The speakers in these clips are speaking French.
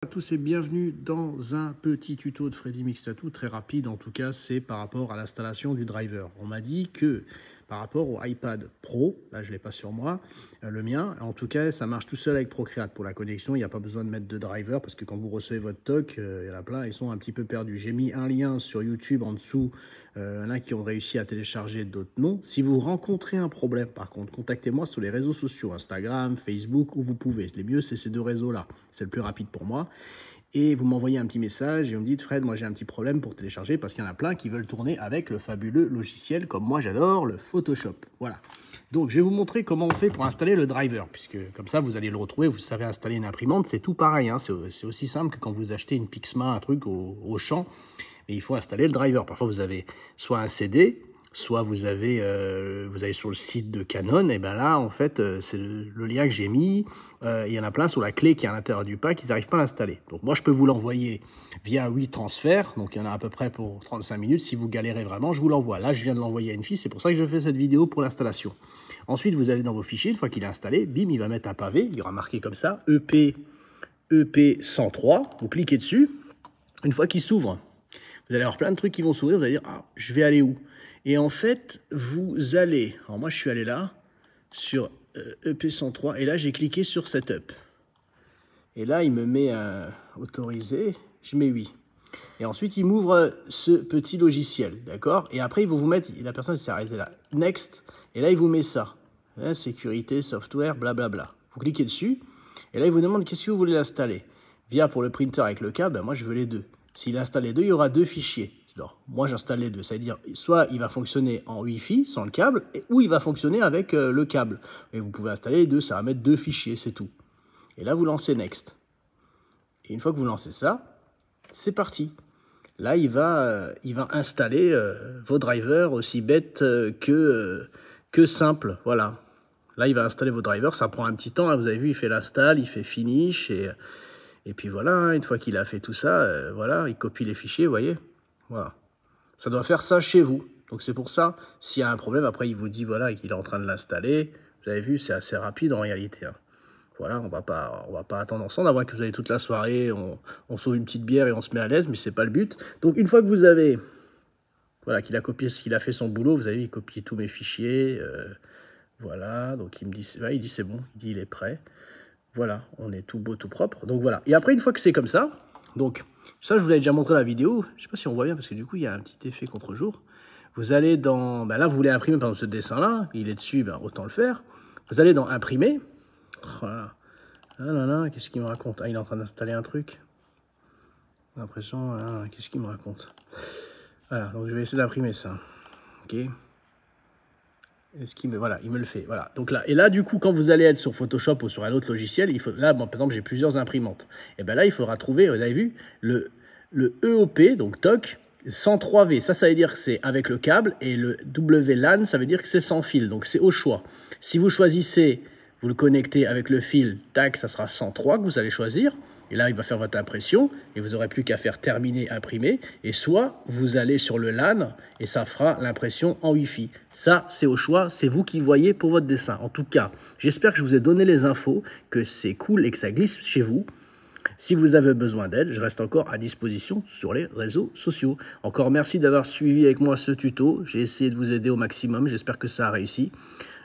À tous et bienvenue dans un petit tuto de Freddy Mix Tattoo, très rapide en tout cas, c'est par rapport à l'installation du driver. On m'a dit que par rapport au iPad Pro, là je ne l'ai pas sur moi, le mien, en tout cas ça marche tout seul avec Procreate pour la connexion, il n'y a pas besoin de mettre de driver parce que quand vous recevez votre TOC, il y en a plein, ils sont un petit peu perdus. J'ai mis un lien sur YouTube en dessous, il y en a qui ont réussi à télécharger, d'autres non. Si vous rencontrez un problème par contre, contactez-moi sur les réseaux sociaux, Instagram, Facebook, où vous pouvez. Le mieux c'est ces deux réseaux-là, c'est le plus rapide pour moi. Et vous m'envoyez un petit message et vous me dites « Fred, moi j'ai un petit problème pour télécharger parce qu'il y en a plein qui veulent tourner avec le fabuleux logiciel comme moi j'adore, le Photoshop. » Voilà. Donc je vais vous montrer comment on fait pour installer le driver, puisque comme ça vous allez le retrouver, vous savez installer une imprimante, c'est tout pareil, hein, c'est aussi simple que quand vous achetez une Pixma, un truc au champ, mais il faut installer le driver. Parfois vous avez soit un CD, soit vous avez sur le site de Canon, et bien là, en fait, c'est le lien que j'ai mis. Il y en a plein sur la clé qui est à l'intérieur du pack, ils n'arrivent pas à l'installer. Donc moi, je peux vous l'envoyer via 8 transferts, donc il y en a à peu près pour 35 minutes. Si vous galérez vraiment, je vous l'envoie. Là, je viens de l'envoyer à une fille, c'est pour ça que je fais cette vidéo pour l'installation. Ensuite, vous allez dans vos fichiers, une fois qu'il est installé, bim, il va mettre un pavé, il y aura marqué comme ça, EP 103, vous cliquez dessus. Une fois qu'il s'ouvre, vous allez avoir plein de trucs qui vont s'ouvrir, vous allez dire, ah, je vais aller où? Et en fait, vous allez, alors moi je suis allé là, sur EP103, et là j'ai cliqué sur Setup. Et là il me met autorisé, je mets oui. Et ensuite il m'ouvre ce petit logiciel, d'accord? Et après ils vont vous mettre, la personne s'est arrêtée là, Next, et là il vous met ça, hein, sécurité, software, blablabla. Vous cliquez dessus, et là il vous demande qu'est-ce que vous voulez l'installer. Via pour le printer avec le câble, ben moi je veux les deux. S'il installe les deux, il y aura deux fichiers. Alors, moi, j'installe les deux. C'est-à-dire, soit il va fonctionner en Wi-Fi, sans le câble, ou il va fonctionner avec le câble. Et vous pouvez installer les deux, ça va mettre deux fichiers, c'est tout. Et là, vous lancez Next. Et une fois que vous lancez ça, c'est parti. Là, il va installer vos drivers aussi bêtes que simples. Voilà. Là, il va installer vos drivers. Ça prend un petit temps. Hein. Vous avez vu, il fait l'install, il fait finish. Et puis voilà, hein, une fois qu'il a fait tout ça, voilà, il copie les fichiers, vous voyez. Voilà. Ça doit faire ça chez vous. Donc c'est pour ça, s'il y a un problème, après il vous dit voilà qu'il est en train de l'installer. Vous avez vu, c'est assez rapide en réalité. Hein. Voilà, on va pas attendre ensemble, à moins que vous avez toute la soirée, on sauve une petite bière et on se met à l'aise, mais c'est pas le but. Donc une fois que vous avez, voilà, qu'il a copié ce qu'il a fait son boulot, vous avez vu, il copie tous mes fichiers. Voilà, donc il me dit, ouais, il dit c'est bon, il dit il est prêt. Voilà, on est tout beau, tout propre. Donc voilà. Et après, une fois que c'est comme ça, donc ça, je vous l'avais déjà montré la vidéo. Je ne sais pas si on voit bien parce que du coup, il y a un petit effet contre-jour. Vous allez dans... Ben là, vous voulez imprimer, par exemple, ce dessin-là. Il est dessus, ben, autant le faire. Vous allez dans Imprimer. Voilà. Ah là là, qu'est-ce qu'il me raconte? Ah, il est en train d'installer un truc. J'ai l'impression... Ah, qu'est-ce qu'il me raconte? Voilà, donc je vais essayer d'imprimer ça. Ok. Est-ce qu'il me, voilà, il me le fait, voilà. Donc là, et là, du coup, quand vous allez être sur Photoshop ou sur un autre logiciel, il faut, là, bon, par exemple, j'ai plusieurs imprimantes. Et bien là, il faudra trouver, vous avez vu, le EOP, donc TOC, 103V. Ça veut dire que c'est avec le câble, et le WLAN, ça veut dire que c'est sans fil. Donc c'est au choix. Si vous choisissez, vous le connectez avec le fil, tac, ça sera 103 que vous allez choisir. Et là, il va faire votre impression et vous n'aurez plus qu'à faire terminer, imprimer. Et soit vous allez sur le LAN et ça fera l'impression en Wi-Fi. Ça, c'est au choix, c'est vous qui voyez pour votre dessin. En tout cas, j'espère que je vous ai donné les infos, que c'est cool et que ça glisse chez vous. Si vous avez besoin d'aide, je reste encore à disposition sur les réseaux sociaux. Encore merci d'avoir suivi avec moi ce tuto. J'ai essayé de vous aider au maximum, j'espère que ça a réussi.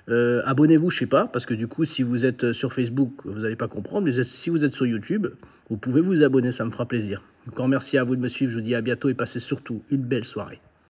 Abonnez-vous, je sais pas, parce que du coup, si vous êtes sur Facebook, vous n'allez pas comprendre, mais si vous êtes sur YouTube, vous pouvez vous abonner, ça me fera plaisir. Encore merci à vous de me suivre, je vous dis à bientôt et passez surtout une belle soirée.